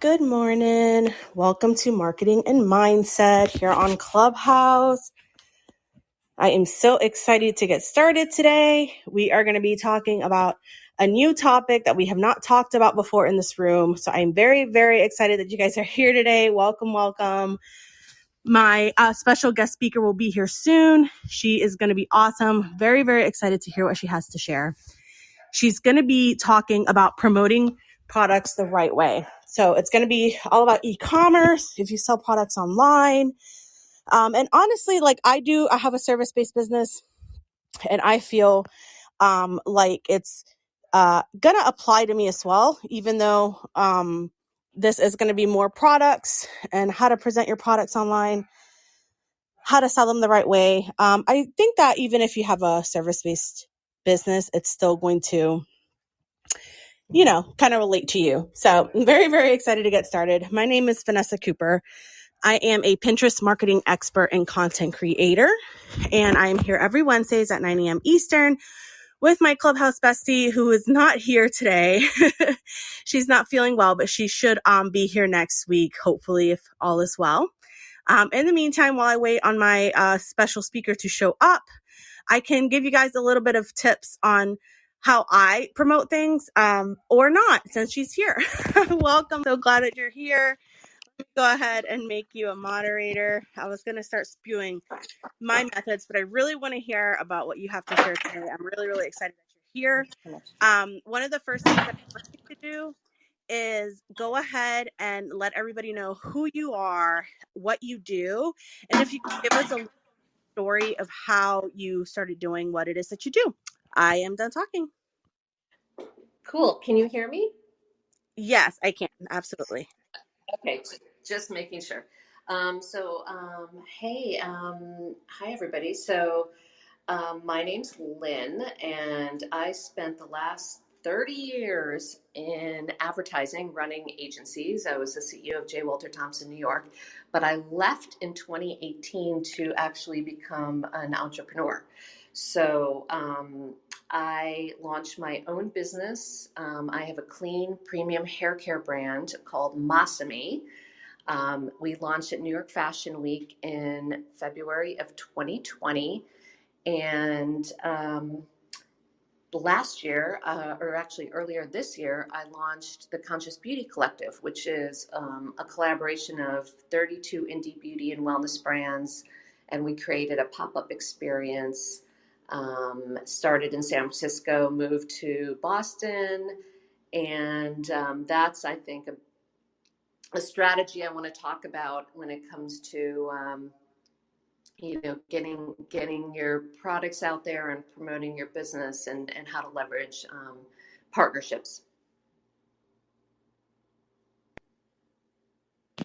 Good morning. Welcome to Marketing and Mindset here on Clubhouse. I am so excited to get started today. We are going to be talking about a new topic that we have not talked about before in this room. So I'm very, very excited that you guys are here today. Welcome, welcome. My special guest speaker will be here soon. She is going to be awesome. Very, very excited to hear what she has to share. She's going to be talking about promoting products the right way. So it's going to be all about e-commerce, if you sell products online. And honestly, like I have a service-based business, and I feel like it's going to apply to me as well, even though this is going to be more products and how to present your products online, how to sell them the right way. I think that even if you have a service-based business, it's still going to kind of relate to you. So I'm very, very excited to get started. My name is Vanessa Cooper. I am a Pinterest marketing expert and content creator, and I'm here every Wednesdays at 9 a.m. Eastern with my Clubhouse bestie who is not here today. She's not feeling well, but she should be here next week, hopefully, if all is well. In the meantime, while I wait on my special speaker to show up, I can give you guys a little bit of tips on how I promote things or not, since she's here. Welcome. So glad that you're here. Let me go ahead and make you a moderator. I was going to start spewing my methods, but I really want to hear about what you have to share today. I'm really, really excited that you're here. One of the first things that I want you to do is go ahead and let everybody know who you are, what you do, and if you can give us a story of how you started doing what it is that you do. I am done talking. Cool. Can you hear me? Yes, I can. Absolutely. Okay, just making sure. Hey, hi everybody. My name's Lynn, and I spent the last 30 years in advertising, running agencies. I was the CEO of J. Walter Thompson, New York, but I left in 2018 to actually become an entrepreneur. I launched my own business. I have a clean premium hair care brand called MASAMI. We launched at New York Fashion Week in February of 2020. And last year, or actually earlier this year, I launched the Conscious Beauty Collective, which is a collaboration of 32 indie beauty and wellness brands. And we created a pop-up experience, started in San Francisco, moved to Boston. And that's, I think, a strategy I want to talk about when it comes to getting your products out there and promoting your business and how to leverage partnerships.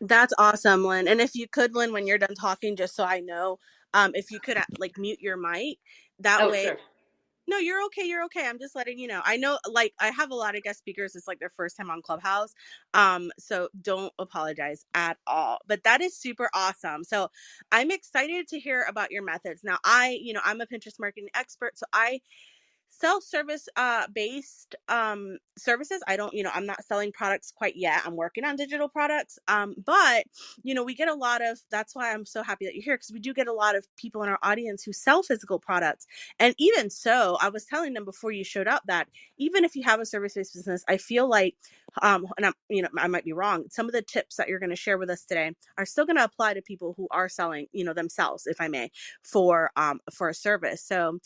That's awesome, Lynn. And if you could, Lynn, when you're done talking, just so I know, if you could like mute your mic, that way. Sure. No, you're okay. You're okay. I'm just letting you know. I know, like, I have a lot of guest speakers. It's like their first time on Clubhouse. So don't apologize at all. But that is super awesome. So I'm excited to hear about your methods. Now, I'm a Pinterest marketing expert, so I self-service based services. I'm not selling products quite yet. I'm working on digital products. But we get a lot of, that's why I'm so happy that you're here, because we do get a lot of people in our audience who sell physical products. And even so, I was telling them before you showed up that even if you have a service-based business, I feel like and I might be wrong, some of the tips that you're going to share with us today are still going to apply to people who are selling themselves, if I may, for a service. So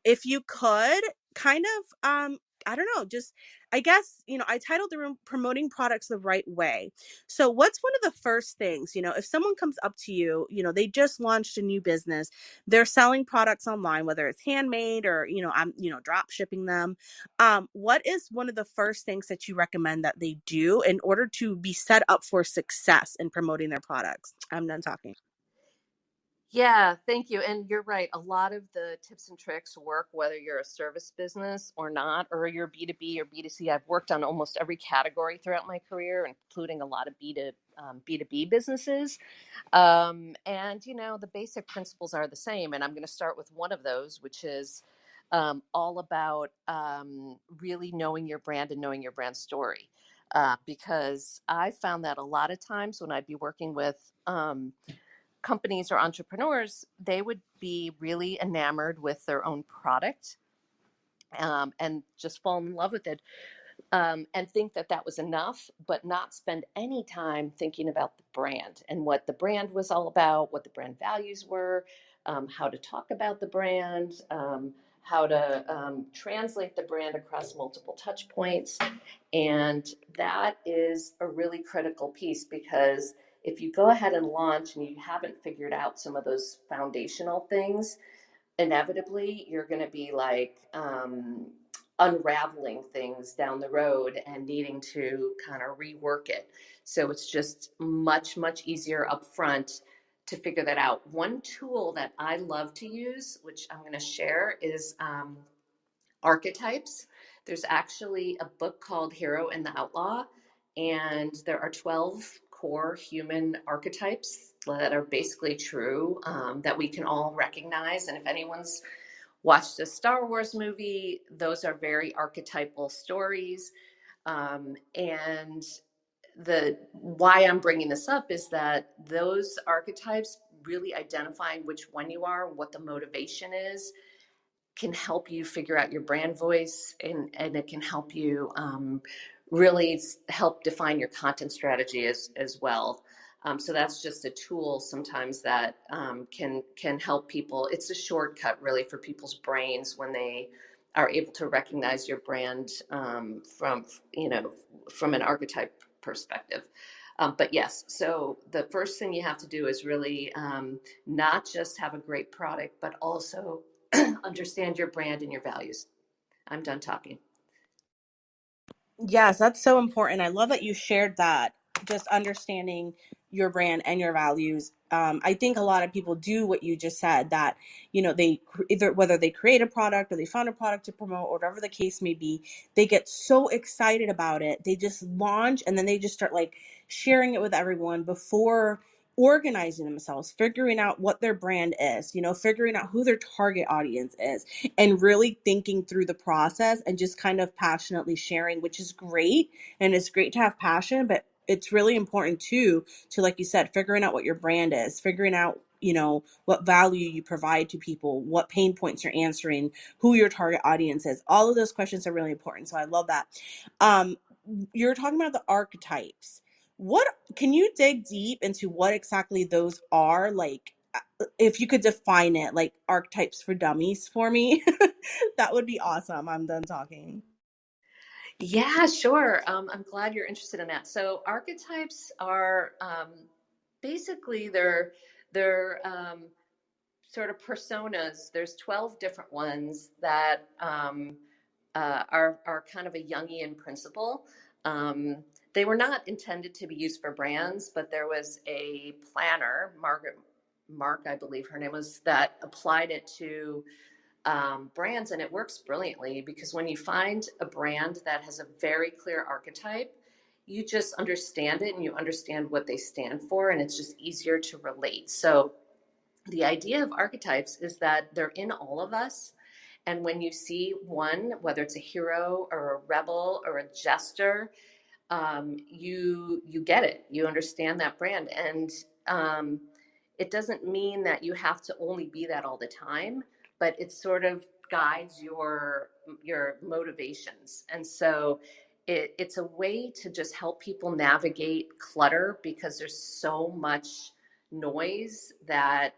if you could kind of, I don't know, just, I guess, I titled the room Promoting Products the Right Way. So what's one of the first things, if someone comes up to you, they just launched a new business, they're selling products online, whether it's handmade or, I'm, drop shipping them. What is one of the first things that you recommend that they do in order to be set up for success in promoting their products? I'm done talking. Yeah, thank you. And you're right. A lot of the tips and tricks work whether you're a service business or not, or you're B2B or B2C. I've worked on almost every category throughout my career, including a lot of B2B businesses. And, the basic principles are the same. And I'm going to start with one of those, which is all about really knowing your brand and knowing your brand story. because I found that a lot of times when I'd be working with companies or entrepreneurs, they would be really enamored with their own product, and just fall in love with it, and think that that was enough, but not spend any time thinking about the brand and what the brand was all about, what the brand values were, how to talk about the brand, how to translate the brand across multiple touch points. And that is a really critical piece, because if you go ahead and launch and you haven't figured out some of those foundational things, inevitably you're going to be like unraveling things down the road and needing to kind of rework it. So it's just much, much easier up front to figure that out. One tool that I love to use, which I'm going to share, is archetypes. There's actually a book called Hero and the Outlaw, and there are 12 core human archetypes that are basically true, that we can all recognize. And if anyone's watched a Star Wars movie, those are very archetypal stories. And the why I'm bringing this up is that those archetypes, really identifying which one you are, what the motivation is, can help you figure out your brand voice, and it can help you really help define your content strategy as well. So that's just a tool sometimes that can help people. It's a shortcut really for people's brains when they are able to recognize your brand, from from an archetype perspective. But yes, so the first thing you have to do is really not just have a great product, but also understand your brand and your values. I'm done talking. Yes, that's so important. I love that you shared that, just understanding your brand and your values. I think a lot of people do what you just said, that, they either, whether they create a product or they found a product to promote or whatever the case may be, they get so excited about it. They just launch and then they just start like sharing it with everyone before organizing themselves, figuring out what their brand is, figuring out who their target audience is, and really thinking through the process and just kind of passionately sharing, which is great. And it's great to have passion, but it's really important too to, like you said, figuring out what your brand is, figuring out, what value you provide to people, what pain points you're answering, who your target audience is. All of those questions are really important. So I love that. Um, you're talking about the archetypes. What can you dig deep into what exactly those are? Like, if you could define it, like archetypes for dummies for me, that would be awesome. I'm done talking. Yeah, sure. I'm glad you're interested in that. So archetypes are basically they're sort of personas. There's 12 different ones that are kind of a Jungian principle. Um, they were not intended to be used for brands, but there was a planner, Mark, I believe her name was, that applied it to brands, and it works brilliantly, because when you find a brand that has a very clear archetype, you just understand it and you understand what they stand for, and it's just easier to relate. So the idea of archetypes is that they're in all of us. And when you see one, whether it's a hero or a rebel or a jester, you get it. You understand that brand, and um, it doesn't mean that you have to only be that all the time, but it sort of guides your motivations. And so it's a way to just help people navigate clutter, because there's so much noise that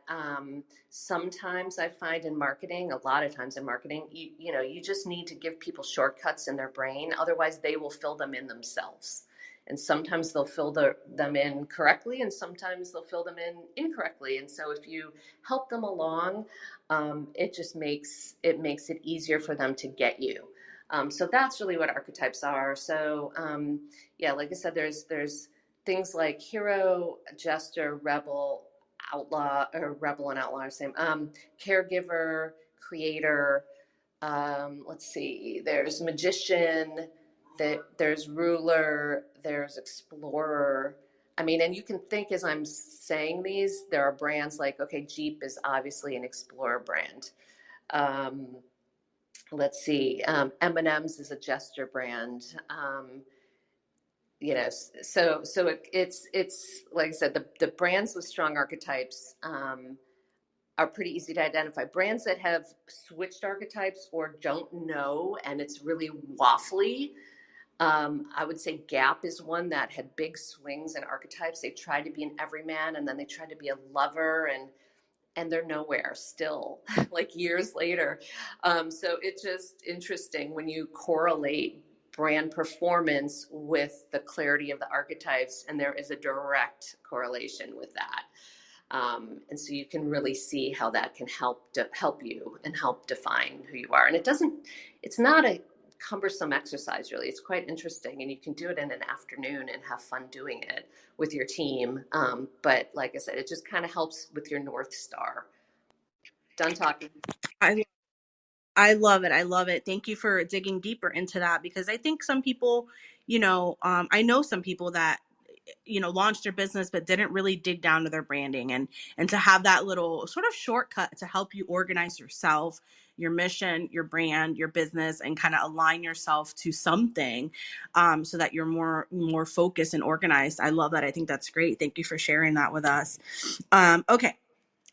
sometimes I find in marketing, a lot of times in marketing, you just need to give people shortcuts in their brain. Otherwise, they will fill them in themselves. And sometimes they'll fill them in correctly, and sometimes they'll fill them in incorrectly. And so if you help them along, it just makes it easier for them to get you. So that's really what archetypes are. So yeah, like I said, there's things like hero, jester, rebel, outlaw, or rebel and outlaw are the same. Caregiver, creator. Let's see. There's magician. There's ruler. There's explorer. I mean, and you can think as I'm saying these, there are brands like, okay, Jeep is obviously an explorer brand. Um, let's see. M&M's is a jester brand. It's like I said, the brands with strong archetypes are pretty easy to identify. Brands that have switched archetypes or don't know, and it's really waffly. I would say Gap is one that had big swings in archetypes. They tried to be an everyman, and then they tried to be a lover, and they're nowhere still, like years later. So it's just interesting when you correlate brand performance with the clarity of the archetypes, and there is a direct correlation with that. And so you can really see how that can help you and help define who you are. And it's not a cumbersome exercise, really. It's quite interesting, and you can do it in an afternoon and have fun doing it with your team. But like I said, it just kind of helps with your North Star. Done talking. I I love it. I love it. Thank you for digging deeper into that, because I think some people, I know some people that, launched their business but didn't really dig down to their branding, and to have that little sort of shortcut to help you organize yourself, your mission, your brand, your business, and kind of align yourself to something, so that you're more focused and organized. I love that. I think that's great. Thank you for sharing that with us. Okay,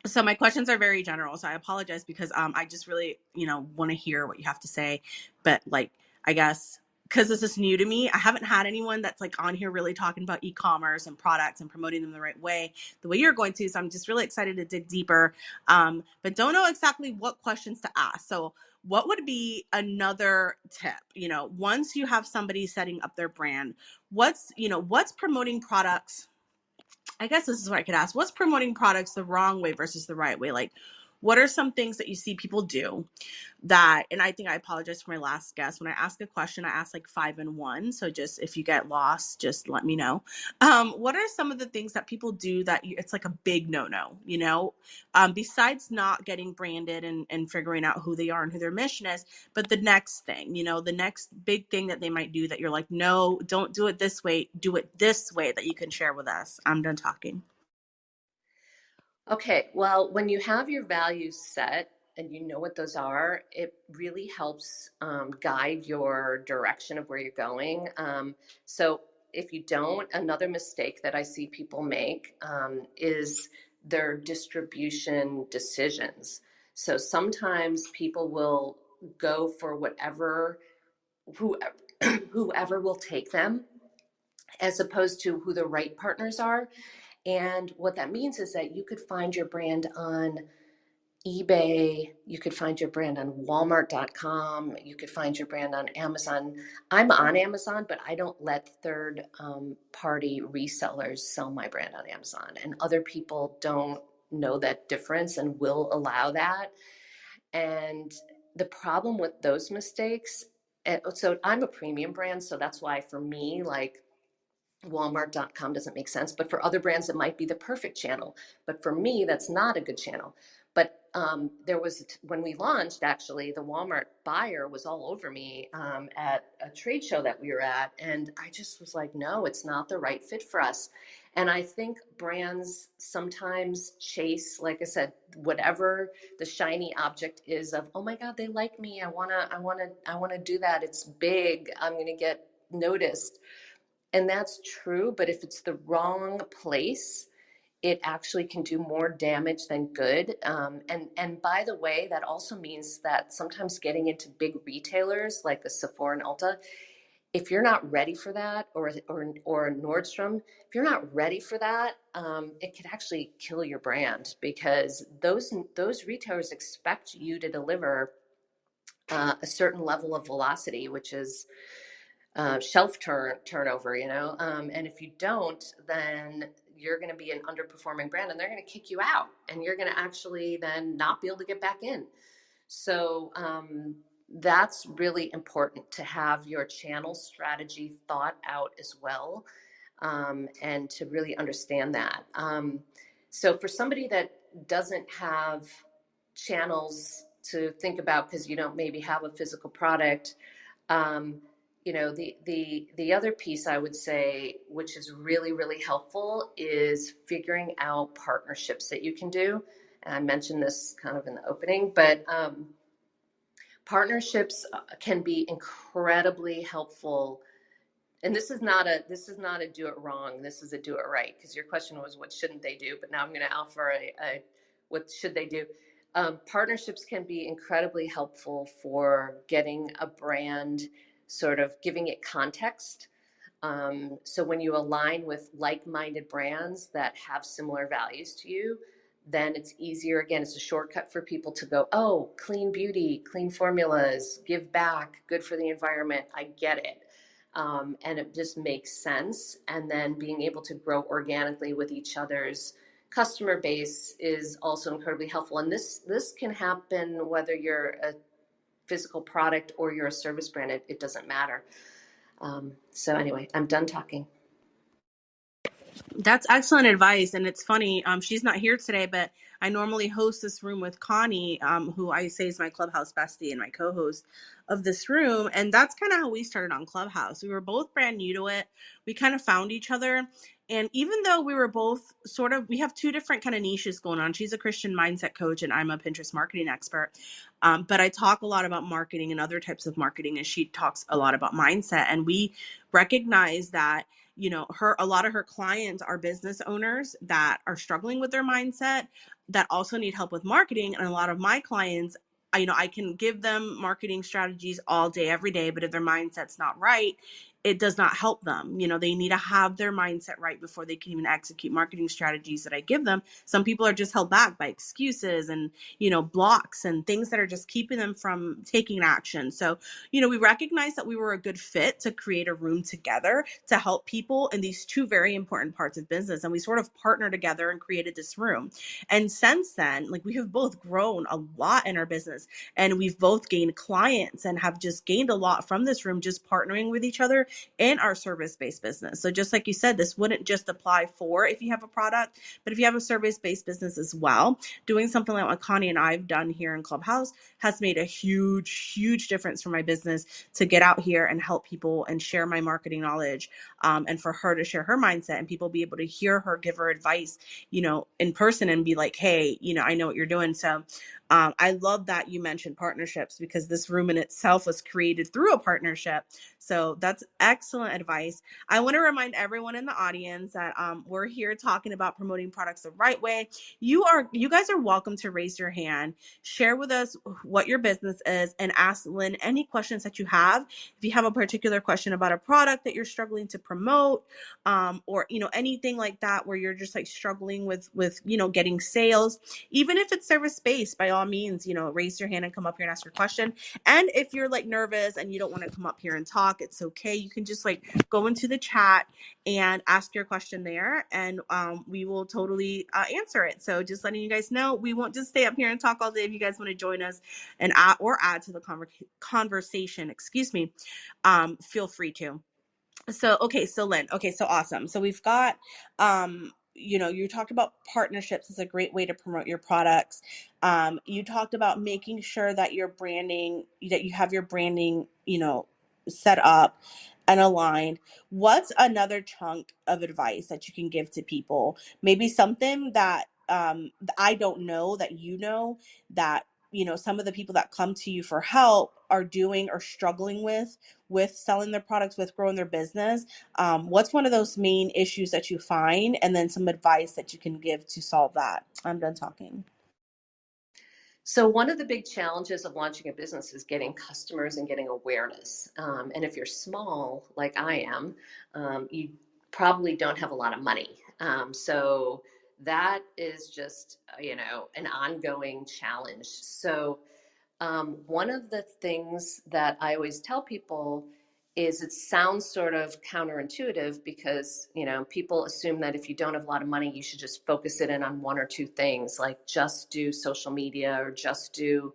so my questions are very general, so I apologize, because I just really want to hear what you have to say. But like, I guess because this is new to me, I haven't had anyone that's like on here really talking about e-commerce and products and promoting them the right way, the way you're going to. So I'm just really excited to dig deeper, but don't know exactly what questions to ask. So what would be another tip, once you have somebody setting up their brand? What's promoting products? I guess this is what I could ask. What's promoting products the wrong way versus the right way? Like, what are some things that you see people do that, and I think I apologize for my last guest. When I ask a question, I ask like 5 in 1. So just, if you get lost, just let me know. What are some of the things that people do that it's like a big no-no, besides not getting branded and figuring out who they are and who their mission is, but the next thing, the next big thing that they might do that you're like, no, don't do it this way, do it this way, that you can share with us. I'm done talking. Okay, well, when you have your values set and you know what those are, it really helps guide your direction of where you're going. So if you don't, another mistake that I see people make is their distribution decisions. So sometimes people will go for whoever, whoever will take them, as opposed to who the right partners are. And what that means is that you could find your brand on eBay, you could find your brand on Walmart.com, you could find your brand on Amazon. I'm on Amazon, but I don't let third party resellers sell my brand on Amazon. And other people don't know that difference and will allow that. And the problem with those mistakes, so I'm a premium brand, so that's why for me, like, Walmart.com doesn't make sense, but for other brands, it might be the perfect channel. But for me, that's not a good channel. But there was, when we launched, actually, the Walmart buyer was all over me at a trade show that we were at. And I just was like, no, it's not the right fit for us. And I think brands sometimes chase, like I said, whatever the shiny object is of, oh my God, they like me. I wanna do that. It's big. I'm gonna get noticed. And that's true, but if it's the wrong place, it actually can do more damage than good. And by the way, that also means that sometimes getting into big retailers like a Sephora and Ulta, if you're not ready for that, or Nordstrom, if you're not ready for that, it could actually kill your brand, because those retailers expect you to deliver a certain level of velocity, which is turnover, and if you don't, then you're going to be an underperforming brand, and they're going to kick you out, and you're going to actually then not be able to get back in. So that's really important, to have your channel strategy thought out as well, and to really understand that. So for somebody that doesn't have channels to think about, because you don't maybe have a physical product, um, the other piece I would say, which is really, really helpful, is figuring out partnerships that you can do. And I mentioned this kind of in the opening, but partnerships can be incredibly helpful And this is not a do it wrong. This is a do it right. Because your question was what shouldn't they do, but now I'm going to offer a what should they do. Partnerships can be incredibly helpful for getting a brand, sort of giving it context. So when you align with like-minded brands that have similar values to you, then it's easier. Again, it's a shortcut for people to go, oh, clean beauty, clean formulas, give back, good for the environment. I get it. And it just makes sense. And then being able to grow organically with each other's customer base is also incredibly helpful. And this can happen whether you're a physical product or you're a service brand. It doesn't matter. So anyway, I'm done talking. That's excellent advice. And it's funny, she's not here today, but I normally host this room with Connie, who I say is my Clubhouse bestie and my co-host of this room. And that's kind of how we started on Clubhouse. We were both brand new to it. We kind of found each other. And even though we were both we have two different kind of niches going on. She's a Christian mindset coach and I'm a Pinterest marketing expert. But I talk a lot about marketing and other types of marketing, and she talks a lot about mindset. And we recognize that a lot of her clients are business owners that are struggling with their mindset that also need help with marketing. And a lot of my clients, I can give them marketing strategies all day, every day, but if their mindset's not right, it does not help them. They need to have their mindset right before they can even execute marketing strategies that I give them. Some people are just held back by excuses and, blocks and things that are just keeping them from taking action. So, we recognized that we were a good fit to create a room together to help people in these two very important parts of business. And we sort of partnered together and created this room. And since then, we have both grown a lot in our business, and we've both gained clients and have just gained a lot from this room, just partnering with each other in our service-based business. So just like you said, this wouldn't just apply for if you have a product, but if you have a service-based business as well, doing something like what Connie and I've done here in Clubhouse has made a huge, huge difference for my business to get out here and help people and share my marketing knowledge, and for her to share her mindset and people be able to hear her give her advice, in person and be like, hey, I know what you're doing. So I love that you mentioned partnerships, because this room in itself was created through a partnership. So that's excellent advice. I want to remind everyone in the audience that we're here talking about promoting products the right way. You guys are welcome to raise your hand, share with us what your business is, and ask Lynn any questions that you have. If you have a particular question about a product that you're struggling to promote, or anything like that, where you're just struggling with getting sales, even if it's service based, by all means, raise your hand and come up here and ask your question. And if you're nervous and you don't want to come up here and talk, it's okay. You can just go into the chat and ask your question there, and we will totally answer it. So just letting you guys know, we won't just stay up here and talk all day. If you guys want to join us and add to the conversation, feel free to. So, okay. So Lynn, okay. So awesome. So we've got, you talked about partnerships as a great way to promote your products. You talked about making sure that that you have your branding, set up and aligned. What's another chunk of advice that you can give to people? Maybe something that, I don't know that, that, some of the people that come to you for help are doing or struggling with selling their products, with growing their business. What's one of those main issues that you find, and then some advice that you can give to solve that? I'm done talking. So one of the big challenges of launching a business is getting customers and getting awareness. And if you're small, like I am, you probably don't have a lot of money. So that is just, an ongoing challenge. So one of the things that I always tell people is it sounds sort of counterintuitive because, people assume that if you don't have a lot of money, you should just focus it in on one or two things, like just do social media or just do,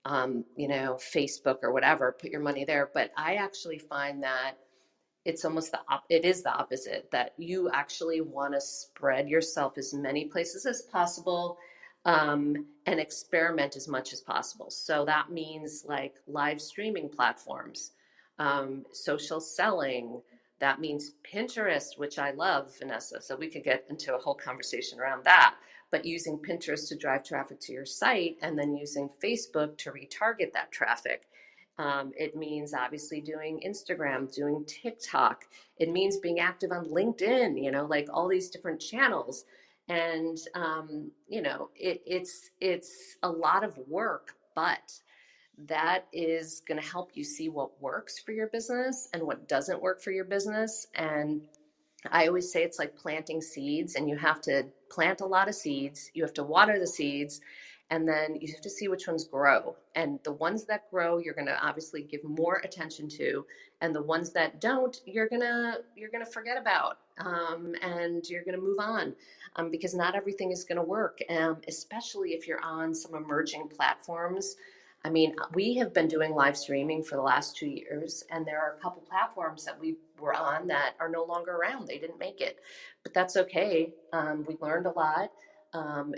Facebook or whatever, put your money there. But I actually find that it's almost it is the opposite, that you actually want to spread yourself as many places as possible, and experiment as much as possible. So that means like live streaming platforms, social selling. That means Pinterest, which I love, Vanessa. So we could get into a whole conversation around that. But using Pinterest to drive traffic to your site, and then using Facebook to retarget that traffic. It means obviously doing Instagram, doing TikTok. It means being active on LinkedIn, like all these different channels. And, it's a lot of work, but that is going to help you see what works for your business and what doesn't work for your business. And I always say it's like planting seeds, and you have to plant a lot of seeds. You have to water the seeds, and then you have to see which ones grow. And the ones that grow, you're going to obviously give more attention to, and the ones that don't, you're gonna forget about, and you're gonna move on, because not everything is going to work, especially if you're on some emerging platforms. I mean, we have been doing live streaming for the last 2 years, and there are a couple platforms that we were on that are no longer around. They didn't make it, but that's okay. We learned a lot.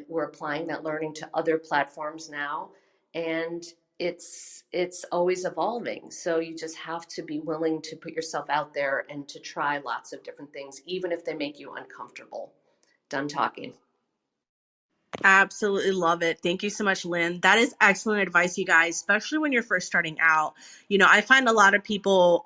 We're applying that learning to other platforms now, and it's always evolving. So you just have to be willing to put yourself out there and to try lots of different things, even if they make you uncomfortable. Done talking. Absolutely love it. Thank you so much, Lynn. That is excellent advice, you guys, especially when you're first starting out. I find a lot of people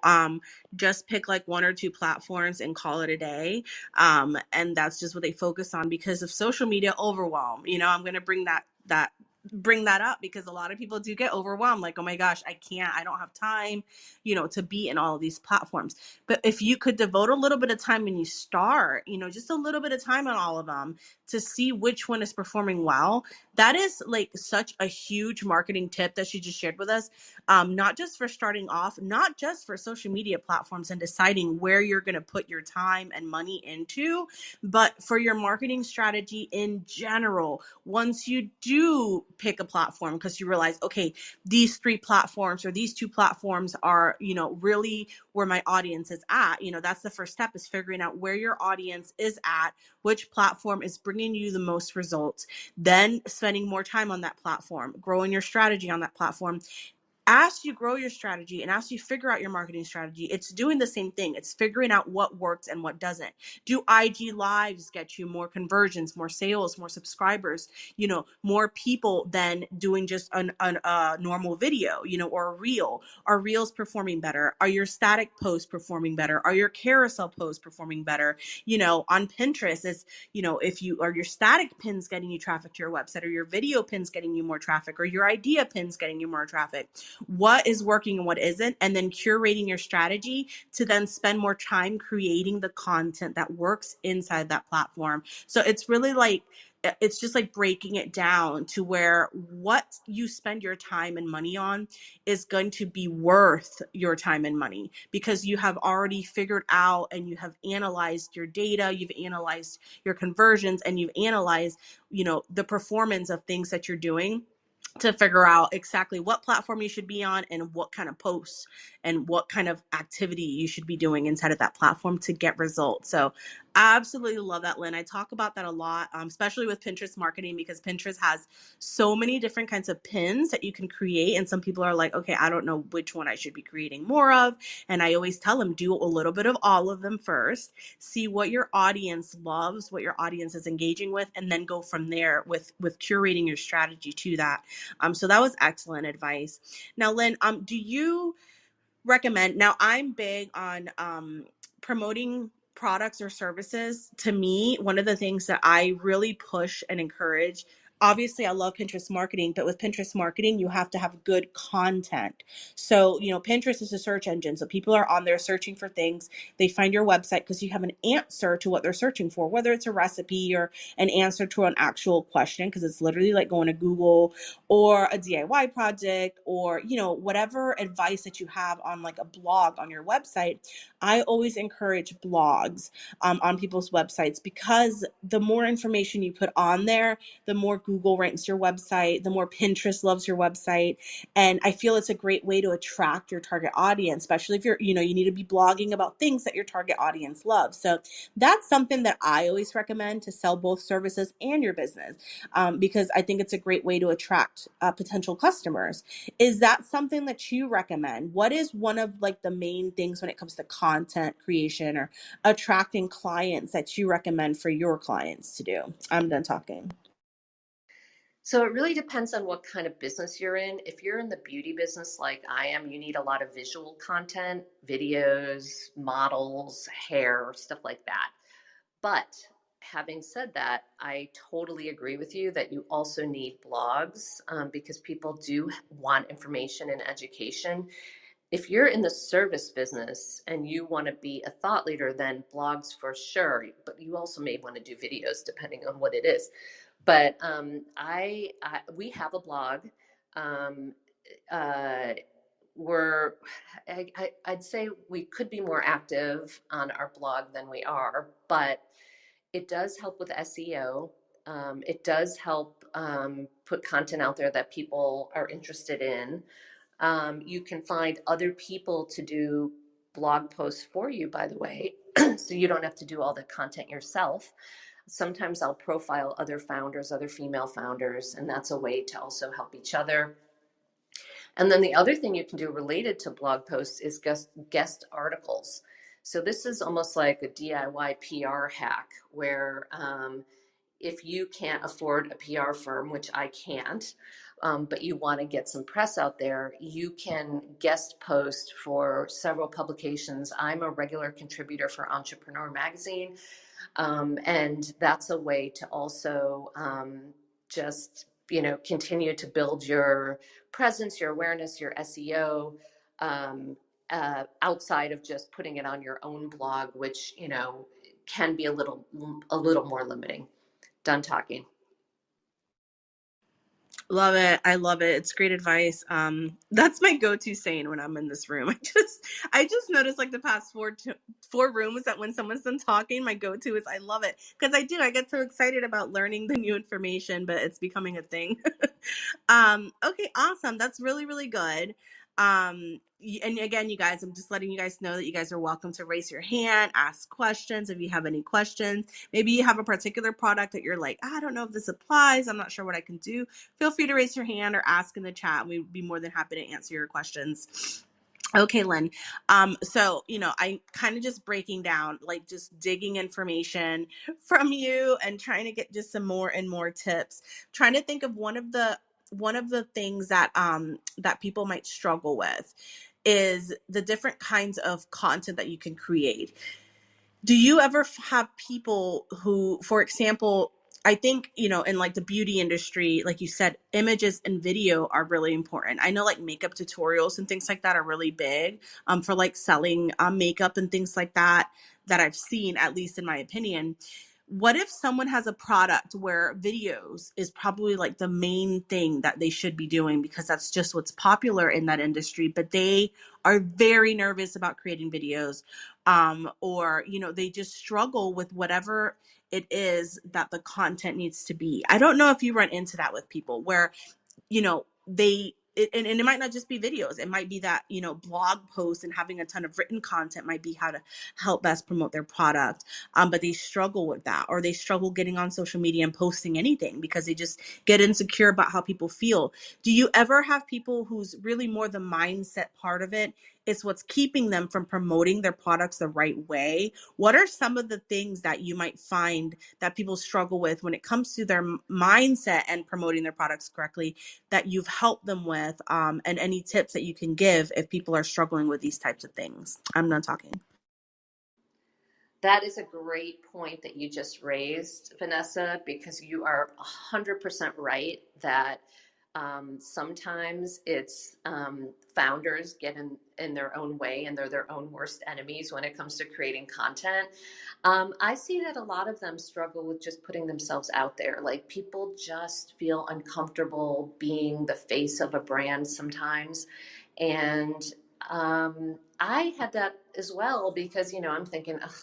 just pick like one or two platforms and call it a day. And that's just what they focus on because of social media overwhelm. I'm going to bring that up because a lot of people do get overwhelmed, like, oh my gosh, I don't have time to be in all of these platforms. But if you could devote a little bit of time when you start, just a little bit of time on all of them to see which one is performing well, that is like such a huge marketing tip that she just shared with us. Not just for starting off, not just for social media platforms and deciding where you're going to put your time and money into, but for your marketing strategy in general. Once you do pick a platform, because you realize, okay, these three platforms or these two platforms are, really where my audience is at, that's the first step, is figuring out where your audience is at, which platform is bringing you the most results, then spending more time on that platform, growing your strategy on that platform. As you grow your strategy and as you figure out your marketing strategy, it's doing the same thing. It's figuring out what works and what doesn't. Do IG lives get you more conversions, more sales, more subscribers, more people than doing just a normal video, or a reel? Are reels performing better? Are your static posts performing better? Are your carousel posts performing better? On Pinterest, if you are your static pins getting you traffic to your website, or your video pins getting you more traffic, or your idea pins getting you more traffic, what is working and what isn't, and then curating your strategy to then spend more time creating the content that works inside that platform. So it's just like breaking it down to where what you spend your time and money on is going to be worth your time and money, because you have already figured out and you have analyzed your data, you've analyzed your conversions, and you've analyzed, the performance of things that you're doing to figure out exactly what platform you should be on and what kind of posts and what kind of activity you should be doing inside of that platform to get results. So I absolutely love that, Lynn. I talk about that a lot, especially with Pinterest marketing, because Pinterest has so many different kinds of pins that you can create. And some people are like, okay, I don't know which one I should be creating more of. And I always tell them, do a little bit of all of them first, see what your audience loves, what your audience is engaging with, and then go from there with curating your strategy to that. So that was excellent advice. Now, Lynn, do you recommend, now I'm big on promoting products or services. To me, one of the things that I really push and encourage, obviously I love Pinterest marketing, but with Pinterest marketing, you have to have good content. So, Pinterest is a search engine. So people are on there searching for things. They find your website because you have an answer to what they're searching for, whether it's a recipe or an answer to an actual question, because it's literally like going to Google, or a DIY project, or, whatever advice that you have on like a blog on your website. I always encourage blogs on people's websites, because the more information you put on there, the more Google ranks your website, the more Pinterest loves your website. And I feel it's a great way to attract your target audience, especially if you need to be blogging about things that your target audience loves. So that's something that I always recommend to sell both services and your business, because I think it's a great way to attract potential customers. Is that something that you recommend? What is one of like the main things when it comes to content creation or attracting clients that you recommend for your clients to do? I'm done talking. So it really depends on what kind of business you're in. If you're in the beauty business like I am, you need a lot of visual content, videos, models, hair, stuff like that. But having said that, I totally agree with you that you also need blogs, because people do want information and education. If you're in the service business and you want to be a thought leader, then blogs for sure, but you also may want to do videos depending on what it is. But we have a blog. Um, uh, we're I'd say we could be more active on our blog than we are, but it does help with SEO. It does help put content out there that people are interested in. You can find other people to do blog posts for you, by the way, so you don't have to do all the content yourself. Sometimes I'll profile other founders, other female founders, and that's a way to also help each other. And then the other thing you can do related to blog posts is guest articles. So this is almost like a DIY PR hack where if you can't afford a PR firm, which I can't, but you want to get some press out there, you can guest post for several publications. I'm a regular contributor for Entrepreneur Magazine, and that's a way to also just continue to build your presence, your awareness, your SEO, outside of just putting it on your own blog, which can be a little more limiting. Done talking. Love it. I love it. It's great advice. That's my go-to saying when I'm in this room. I just noticed like the past four rooms that when someone's done talking, my go-to is I love it. Because I get so excited about learning the new information, but it's becoming a thing. Okay, awesome. That's really, really good. And again, you guys, I'm just letting you guys know that you guys are welcome to raise your hand, ask questions if you have any questions. Maybe you have a particular product that you're like, I don't know if this applies. I'm not sure what I can do. Feel free to raise your hand or ask in the chat. We'd be more than happy to answer your questions. Okay, Lynn. So, I kind of just breaking down, like just digging information from you and trying to get just some more and more tips, trying to think of one of the things that people might struggle with is the different kinds of content that you can create. Do you ever have people who, for example, I think, in like the beauty industry, like you said, images and video are really important. I know like makeup tutorials and things like that are really big for like selling makeup and things like that I've seen, at least in my opinion. What if someone has a product where videos is probably like the main thing that they should be doing because that's just what's popular in that industry, but they are very nervous about creating videos, or they just struggle with whatever it is that the content needs to be. I don't know if you run into that with people where and it might not just be videos. It might be that, blog posts and having a ton of written content might be how to help best promote their product. But they struggle with that, or they struggle getting on social media and posting anything because they just get insecure about how people feel. Do you ever have people who's really more the mindset part of it? It's what's keeping them from promoting their products the right way. What are some of the things that you might find that people struggle with when it comes to their mindset and promoting their products correctly that you've helped them with, and any tips that you can give if people are struggling with these types of things? I'm done talking. That is a great point that you just raised, Vanessa, because you are 100% right that sometimes it's founders get in their own way and they're their own worst enemies when it comes to creating content. I see that a lot of them struggle with just putting themselves out there. Like people just feel uncomfortable being the face of a brand sometimes. And I had that as well because I'm thinking, ugh,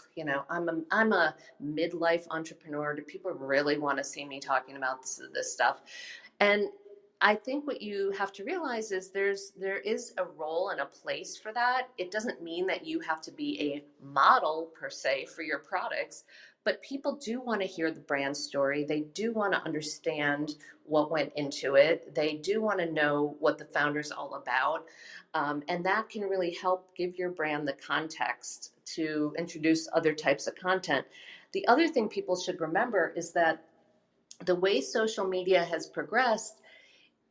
I'm a midlife entrepreneur. Do people really want to see me talking about this stuff? And I think what you have to realize is there is a role and a place for that. It doesn't mean that you have to be a model per se for your products, but people do want to hear the brand story. They do want to understand what went into it. They do want to know what the founder's all about. And that can really help give your brand the context to introduce other types of content. The other thing people should remember is that the way social media has progressed,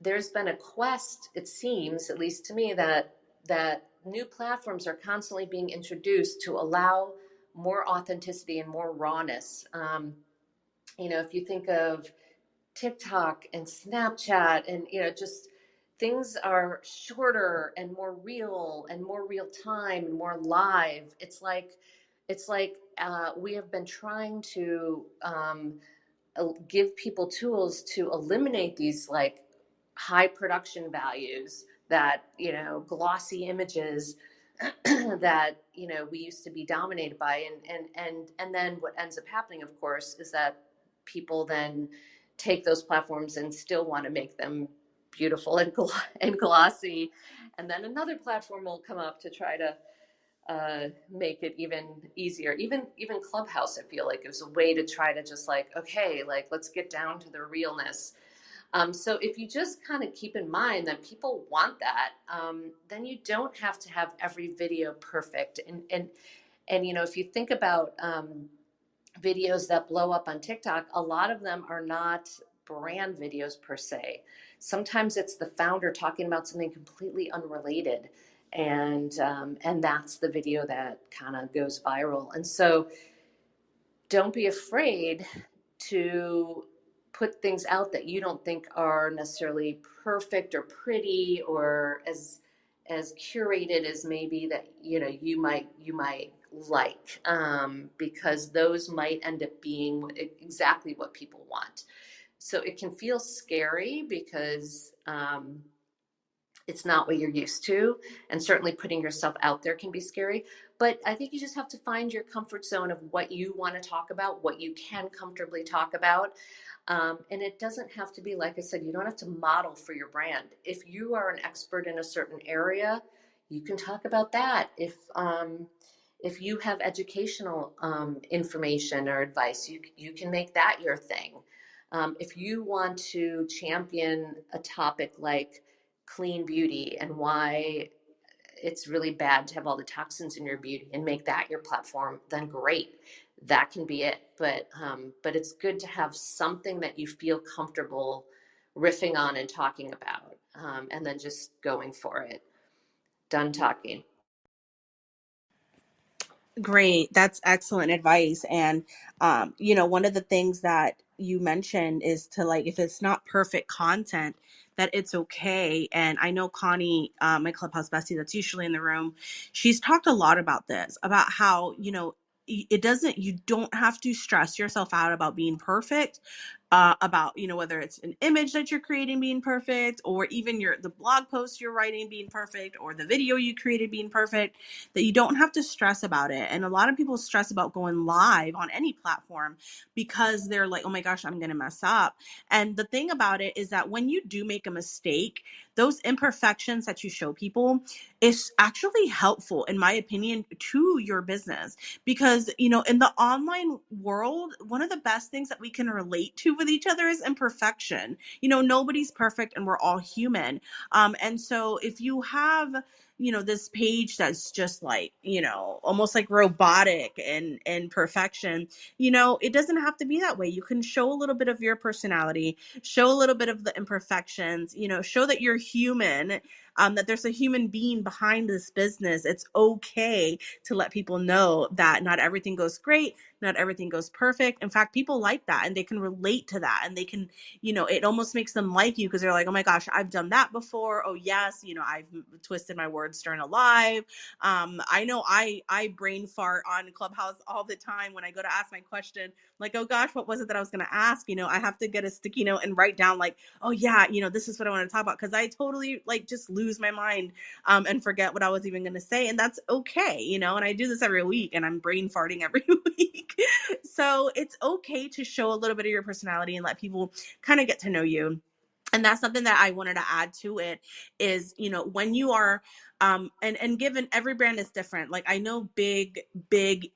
there's been a quest, it seems, at least to me, that new platforms are constantly being introduced to allow more authenticity and more rawness. If you think of TikTok and Snapchat, and just things are shorter and more real time and more live. It's like we have been trying to give people tools to eliminate these like high production values, that glossy images that we used to be dominated by. And then what ends up happening, of course, is that people then take those platforms and still want to make them beautiful and glossy, and then another platform will come up to try to make it even easier. Even Clubhouse, I feel like, is a way to try to just like, okay, like let's get down to the realness. So if you just kind of keep in mind that people want that, then you don't have to have every video perfect. And if you think about videos that blow up on TikTok, a lot of them are not brand videos per se. Sometimes it's the founder talking about something completely unrelated, and that's the video that kind of goes viral. And so, don't be afraid to put things out that you don't think are necessarily perfect or pretty or as curated as maybe that you might like, because those might end up being exactly what people want. So it can feel scary because it's not what you're used to, and certainly putting yourself out there can be scary. But I think you just have to find your comfort zone of what you want to talk about, what you can comfortably talk about. And it doesn't have to be, like I said, you don't have to model for your brand. If you are an expert in a certain area, you can talk about that. If you have educational information or advice, you can make that your thing. If you want to champion a topic like clean beauty and why it's really bad to have all the toxins in your beauty and make that your platform, then great, that can be it. But it's good to have something that you feel comfortable riffing on and talking about, and then just going for it. Done talking. Great. That's excellent advice. And, one of the things that you mentioned is to like, if it's not perfect content, that it's okay. And I know Connie, my Clubhouse bestie that's usually in the room, she's talked a lot about this, about how, you don't have to stress yourself out about being perfect, about, whether it's an image that you're creating being perfect, or even the blog post you're writing being perfect, or the video you created being perfect, that you don't have to stress about it. And a lot of people stress about going live on any platform because they're like, oh my gosh, I'm going to mess up. And the thing about it is that when you do make a mistake, those imperfections that you show people is actually helpful, in my opinion, to your business. Because, in the online world, one of the best things that we can relate to with each other is imperfection. Nobody's perfect and we're all human. And so if you have this page that's just like, almost like robotic and perfection, it doesn't have to be that way. You can show a little bit of your personality, show a little bit of the imperfections, show that you're human, that there's a human being behind this business. It's okay to let people know that not everything goes great, not everything goes perfect. In fact, people like that and they can relate to that, and they can, it almost makes them like you because they're like, oh my gosh, I've done that before. Oh yes, I've twisted my words during a live. I know I brain fart on Clubhouse all the time when I go to ask my question, like, oh gosh, what was it that I was going to ask? I have to get a sticky note and write down like, oh yeah, this is what I want to talk about, because I totally like just lose my mind and forget what I was even going to say. And that's okay, and I do this every week and I'm brain farting every week. So it's okay to show a little bit of your personality and let people kind of get to know you. And that's something that I wanted to add to it is, when you are And given every brand is different, like I know big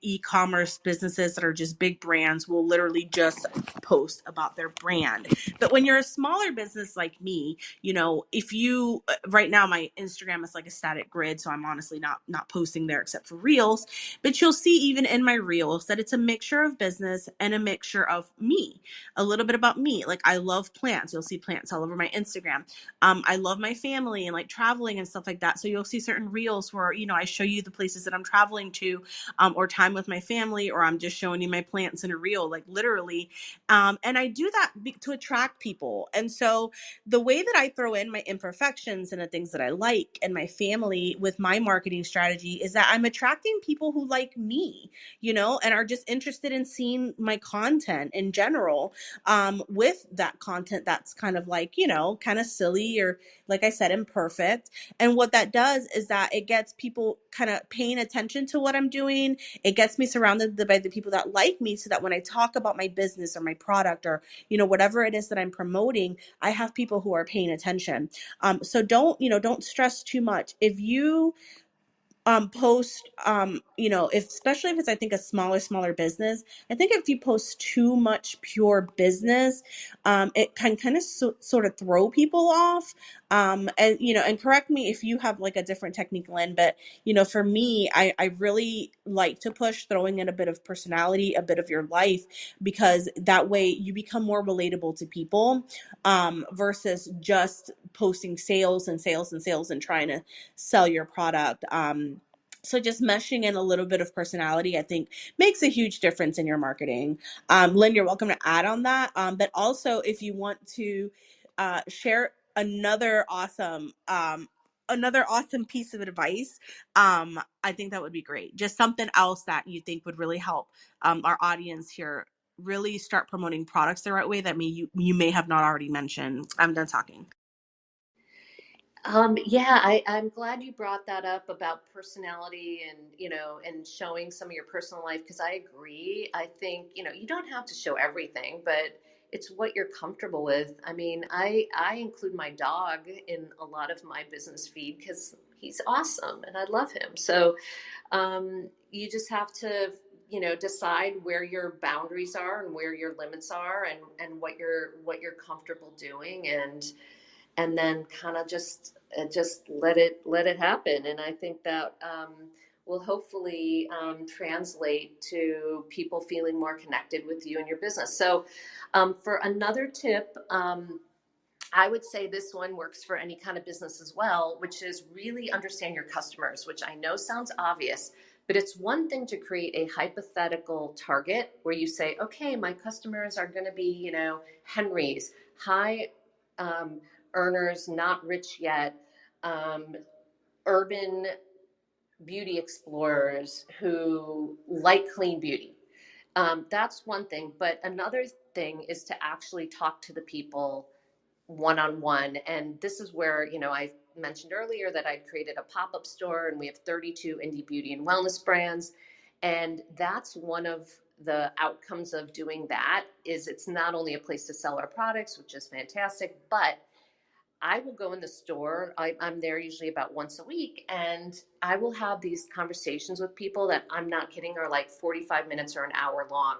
e-commerce businesses that are just big brands will literally just post about their brand. But when you're a smaller business like me, if you right now my Instagram is like a static grid, so I'm honestly not posting there except for reels. But you'll see even in my reels that it's a mixture of business and a mixture of me, a little bit about me. Like I love plants. You'll see plants all over my Instagram. I love my family and like traveling and stuff like that. So you'll see certain reels where, I show you the places that I'm traveling to, or time with my family, or I'm just showing you my plants in a reel, like literally. And I do that to attract people. And so the way that I throw in my imperfections and the things that I like and my family with my marketing strategy is that I'm attracting people who like me, and are just interested in seeing my content in general, with that content that's kind of like, kind of silly or, like I said, imperfect. And what that does is that it gets people kind of paying attention to what I'm doing. It gets me surrounded by the people that like me, so that when I talk about my business or my product or, whatever it is that I'm promoting, I have people who are paying attention. So don't stress too much. If you post, if especially if it's, I think, a smaller business, I think if you post too much pure business, it can kind of sort of throw people off. And correct me if you have like a different technique, Lynn, but for me, I really like to push throwing in a bit of personality, a bit of your life, because that way you become more relatable to people, versus just posting sales and sales and sales and trying to sell your product. So just meshing in a little bit of personality, I think, makes a huge difference in your marketing. Lynn, you're welcome to add on that. But also, if you want to share another awesome piece of advice, I think that would be great. Just something else that you think would really help our audience here really start promoting products the right way that you may have not already mentioned. I'm done talking. Yeah, I'm glad you brought that up about personality and, and showing some of your personal life, because I agree. I think, you don't have to show everything, but it's what you're comfortable with. I mean, I include my dog in a lot of my business feed because he's awesome and I love him. So, you just have to, decide where your boundaries are and where your limits are, and what you're comfortable doing, and then kind of just let it happen. And I think that will hopefully translate to people feeling more connected with you and your business. So for another tip, I would say this one works for any kind of business as well, which is really understand your customers, which I know sounds obvious, but it's one thing to create a hypothetical target where you say, okay, my customers are going to be, Henry's, high um, earners, not rich yet, um, urban beauty explorers who like clean beauty. That's one thing. But another thing is to actually talk to the people one on one. And this is where, I mentioned earlier that I'd created a pop up store and we have 32 indie beauty and wellness brands. And that's one of the outcomes of doing that. Is it's not only a place to sell our products, which is fantastic, but I will go in the store. I'm there usually about once a week, and I will have these conversations with people that, I'm not kidding, are like 45 minutes or an hour long,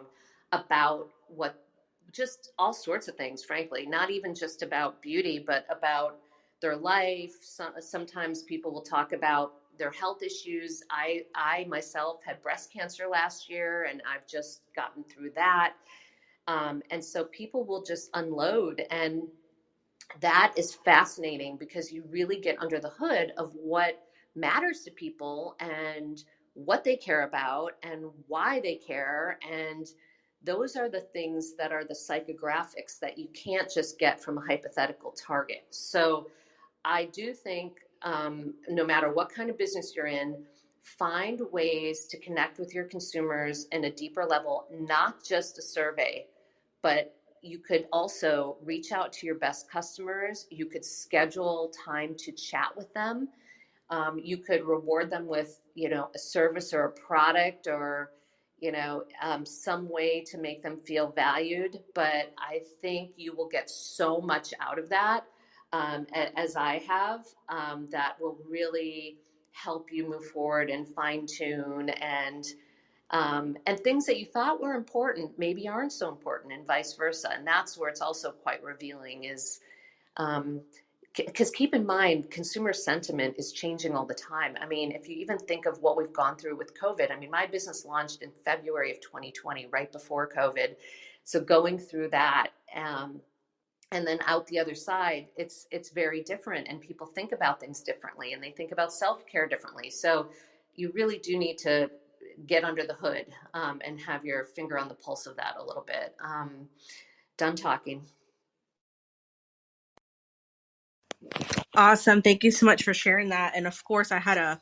about what, just all sorts of things, frankly, not even just about beauty, but about their life. Sometimes people will talk about their health issues. I myself had breast cancer last year, and I've just gotten through that. And so people will just unload, and that is fascinating because you really get under the hood of what matters to people and what they care about and why they care. And those are the things that are the psychographics that you can't just get from a hypothetical target. So I do think, no matter what kind of business you're in, find ways to connect with your consumers in a deeper level, not just a survey, but you could also reach out to your best customers. You could schedule time to chat with them. You could reward them with, a service or a product, or, some way to make them feel valued. But I think you will get so much out of that, as I have, that will really help you move forward and fine tune, and things that you thought were important maybe aren't so important, and vice versa. And that's where it's also quite revealing is, um, because keep in mind, consumer sentiment is changing all the time. I mean, if you even think of what we've gone through with COVID, I mean, my business launched in February of 2020, right before COVID. So going through that, and then out the other side, it's very different, and people think about things differently, and they think about self-care differently. So you really do need to get under the hood, and have your finger on the pulse of that a little bit. Done talking. Awesome. Thank you so much for sharing that. And of course, I had a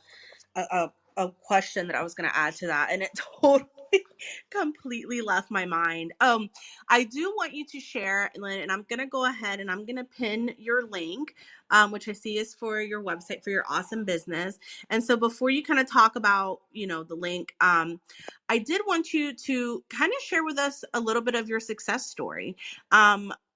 question that I was going to add to that, and it totally completely left my mind. I do want you to share, Lynn, and I'm going to go ahead and I'm going to pin your link, which I see is for your website for your awesome business. And so before you kind of talk about, the link, I did want you to kind of share with us a little bit of your success story.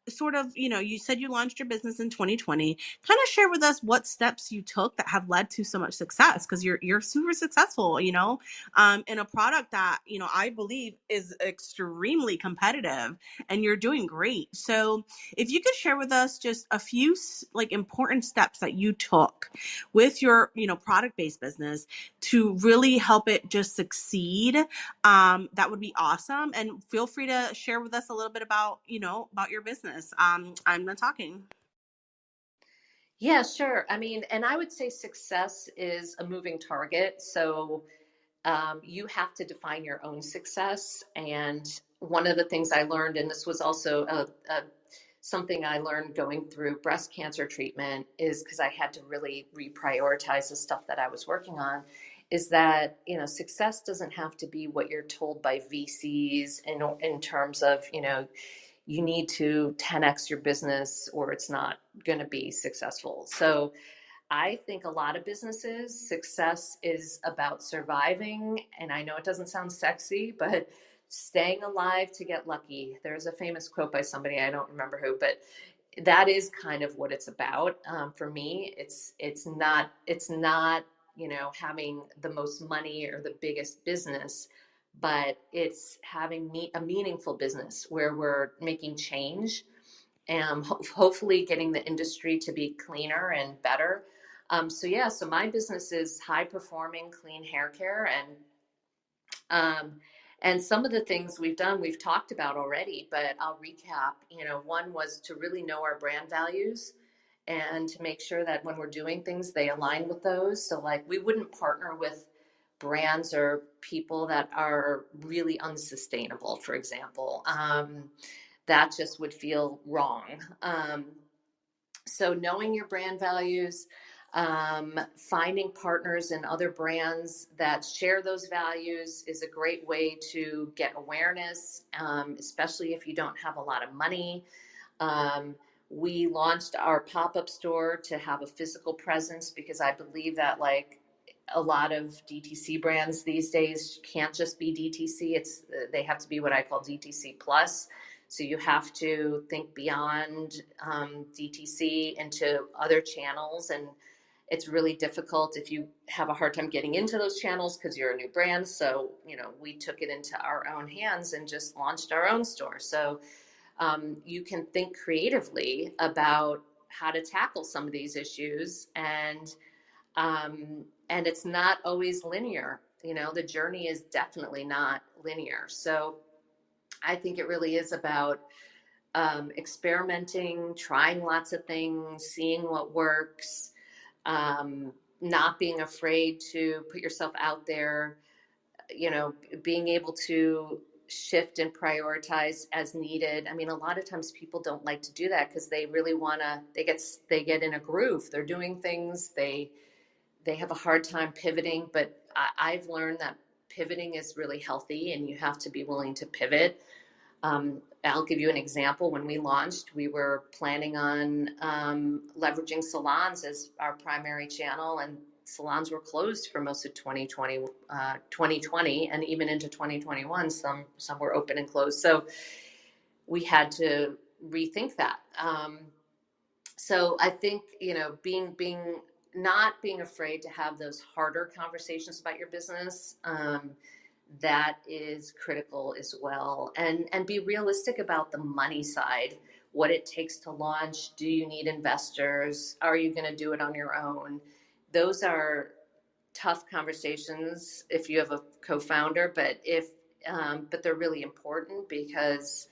Sort of, you said you launched your business in 2020. Kind of share with us what steps you took that have led to so much success, because you're super successful, in a product that, I believe is extremely competitive, and you're doing great. So if you could share with us just a few like important steps that you took with your, product-based business to really help it just succeed, that would be awesome. And feel free to share with us a little bit about, about your business. I'm done talking. Yeah, sure. I mean, and I would say success is a moving target. So you have to define your own success. And one of the things I learned, and this was also something I learned going through breast cancer treatment, is because I had to really reprioritize the stuff that I was working on, is that, success doesn't have to be what you're told by VCs in terms of, you need to 10x your business or it's not going to be successful. So I think a lot of businesses, success is about surviving. And I know it doesn't sound sexy, but staying alive to get lucky. There's a famous quote by somebody, I don't remember who, but that is kind of what it's about. For me, it's not having the most money or the biggest business, but it's having a meaningful business where we're making change and hopefully getting the industry to be cleaner and better. So my business is high performing clean hair care, um, and some of the things we've done, we've talked about already, but I'll recap. One was to really know our brand values and to make sure that when we're doing things, they align with those. So like we wouldn't partner with brands or people that are really unsustainable, for example. That just would feel wrong. So knowing your brand values, finding partners in other brands that share those values is a great way to get awareness, especially if you don't have a lot of money. Um, we launched our pop-up store to have a physical presence because I believe that like a lot of DTC brands these days can't just be DTC. They have to be what I call DTC plus. So you have to think beyond DTC into other channels, and it's really difficult if you have a hard time getting into those channels because you're a new brand. So we took it into our own hands and just launched our own store. So you can think creatively about how to tackle some of these issues, and it's not always linear. The journey is definitely not linear. So I think it really is about experimenting, trying lots of things, seeing what works, not being afraid to put yourself out there, being able to shift and prioritize as needed. I mean, a lot of times people don't like to do that because they really want to, they get in a groove. They're doing things, they have a hard time pivoting, but I've learned that pivoting is really healthy and you have to be willing to pivot. I'll give you an example. When we launched, we were planning on leveraging salons as our primary channel, and salons were closed for most of 2020 and even into 2021. Some were open and closed. So we had to rethink that. So I think, being not being afraid to have those harder conversations about your business, that is critical as well. And be realistic about the money side, what it takes to launch. Do you need investors? Are you going to do it on your own? Those are tough conversations if you have a co-founder, but they're really important because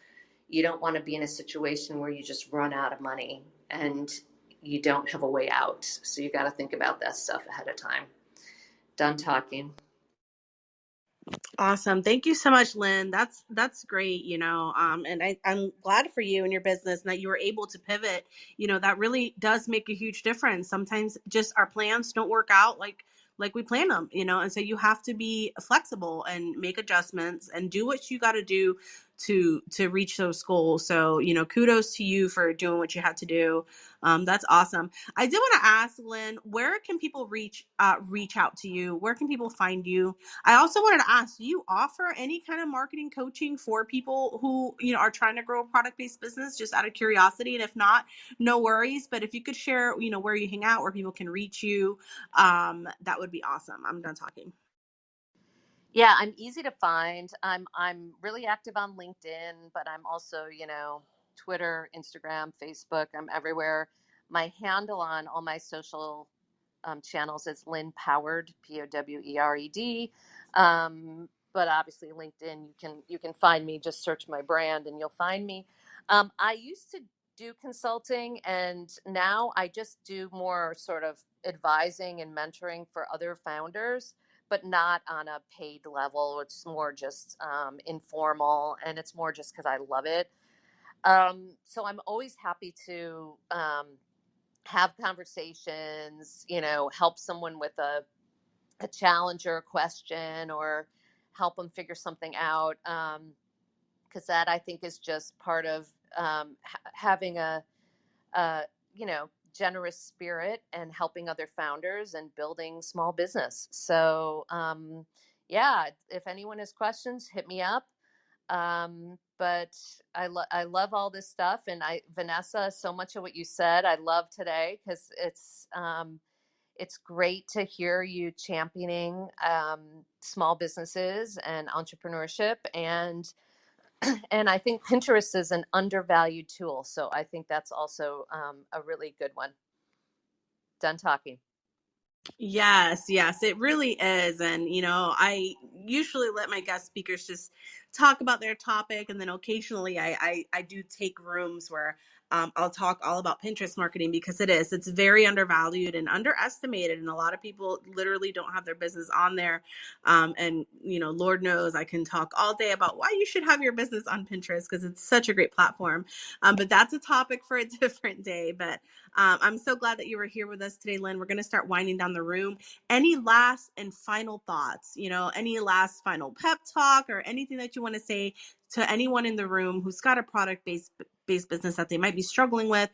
you don't want to be in a situation where you just run out of money and you don't have a way out. So you got to think about that stuff ahead of time. Done talking. Awesome. Thank you so much, Lynn. That's great, and I'm glad for you and your business and that you were able to pivot. That really does make a huge difference. Sometimes just our plans don't work out like we plan them, and so you have to be flexible and make adjustments and do what you got to do to reach those goals. So, kudos to you for doing what you had to do. That's awesome. I did want to ask, Lynn, where can people reach out to you? Where can people find you? I also wanted to ask, do you offer any kind of marketing coaching for people who, are trying to grow a product-based business, just out of curiosity? And if not, no worries. But if you could share, where you hang out, where people can reach you, that would be awesome. I'm done talking. Yeah, I'm easy to find. I'm really active on LinkedIn, but I'm also, Twitter, Instagram, Facebook. I'm everywhere. My handle on all my social channels is Lynn Powered, Powered. But obviously LinkedIn, you can find me. Just search my brand and you'll find me. I used to do consulting, and now I just do more sort of advising and mentoring for other founders, but not on a paid level. It's more just informal, and it's more just because I love it. So I'm always happy to have conversations, help someone with a challenge or a question, or help them figure something out. Because that, I think, is just part of having a, generous spirit and helping other founders and building small business. So, yeah, if anyone has questions, hit me up. But I love all this stuff, and Vanessa, so much of what you said I love today, because it's great to hear you championing small businesses and entrepreneurship, and I think Pinterest is an undervalued tool, so I think that's also a really good one. Done talking. Yes, it really is. And, I usually let my guest speakers just talk about their topic. And then occasionally I do take rooms where I'll talk all about Pinterest marketing, because it's very undervalued and underestimated. And a lot of people literally don't have their business on there. And, Lord knows I can talk all day about why you should have your business on Pinterest, because it's such a great platform. But that's a topic for a different day. But I'm so glad that you were here with us today, Lynn. We're going to start winding down the room. Any last and final thoughts, any last final pep talk or anything that you want to say to anyone in the room who's got a product-based business that they might be struggling with,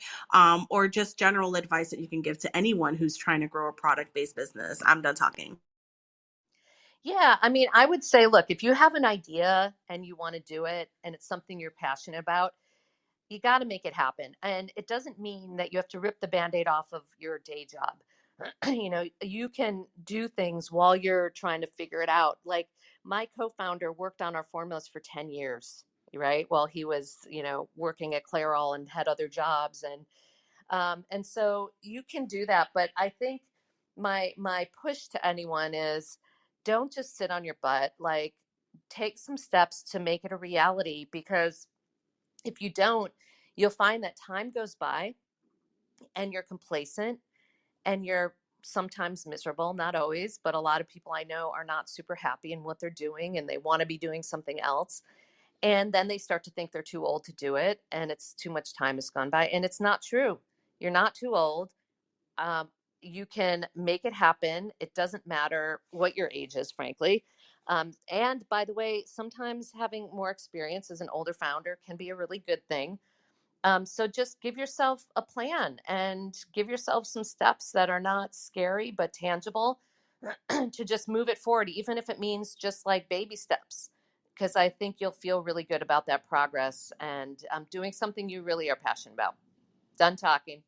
or just general advice that you can give to anyone who's trying to grow a product-based business? I'm done talking. Yeah, I mean, I would say, look, if you have an idea and you want to do it and it's something you're passionate about, you got to make it happen. And it doesn't mean that you have to rip the band-aid off of your day job. You can do things while you're trying to figure it out. Like, my co-founder worked on our formulas for 10 years, right? While he was, working at Clairol and had other jobs. And so you can do that. But I think my push to anyone is, don't just sit on your butt. Like, take some steps to make it a reality, because if you don't, you'll find that time goes by and you're complacent and you're sometimes miserable, not always, but a lot of people I know are not super happy in what they're doing and they want to be doing something else. And then they start to think they're too old to do it, and it's too much time has gone by. And it's not true. You're not too old. You can make it happen. It doesn't matter what your age is, frankly. And by the way, sometimes having more experience as an older founder can be a really good thing. So just give yourself a plan and give yourself some steps that are not scary but tangible to just move it forward, even if it means just like baby steps, because I think you'll feel really good about that progress and doing something you really are passionate about. Done talking.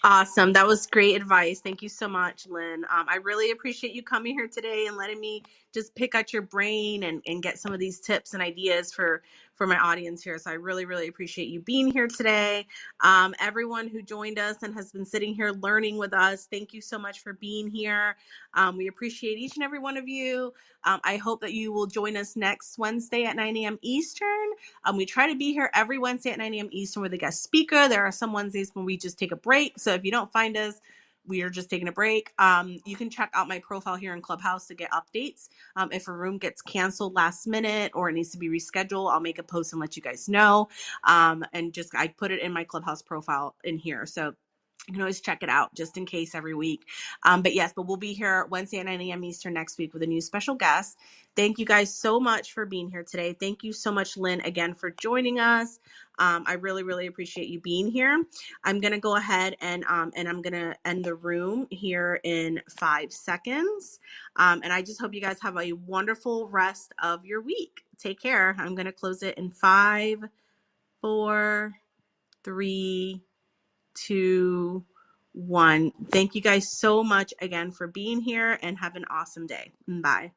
Awesome. That was great advice. Thank you so much, Lynn. I really appreciate you coming here today and letting me just pick at your brain and get some of these tips and ideas for my audience here. So I really, really appreciate you being here today. Everyone who joined us and has been sitting here learning with us, thank you so much for being here. We appreciate each and every one of you. I hope that you will join us next Wednesday at 9 a.m. Eastern. We try to be here every Wednesday at 9 a.m. Eastern with a guest speaker. There are some Wednesdays when we just take a break. So if you don't find us, we are just taking a break. You can check out my profile here in Clubhouse to get updates. If a room gets canceled last minute or it needs to be rescheduled, I'll make a post and let you guys know. And just I put it in my Clubhouse profile in here. So you can always check it out just in case every week. But we'll be here Wednesday at 9 a.m. Eastern next week with a new special guest. Thank you guys so much for being here today. Thank you so much, Lynn, again for joining us. I really, really appreciate you being here. I'm going to go ahead and I'm going to end the room here in 5 seconds. And I just hope you guys have a wonderful rest of your week. Take care. I'm going to close it in 5, 4, 3, 2, 1. Thank you guys so much again for being here and have an awesome day. Bye.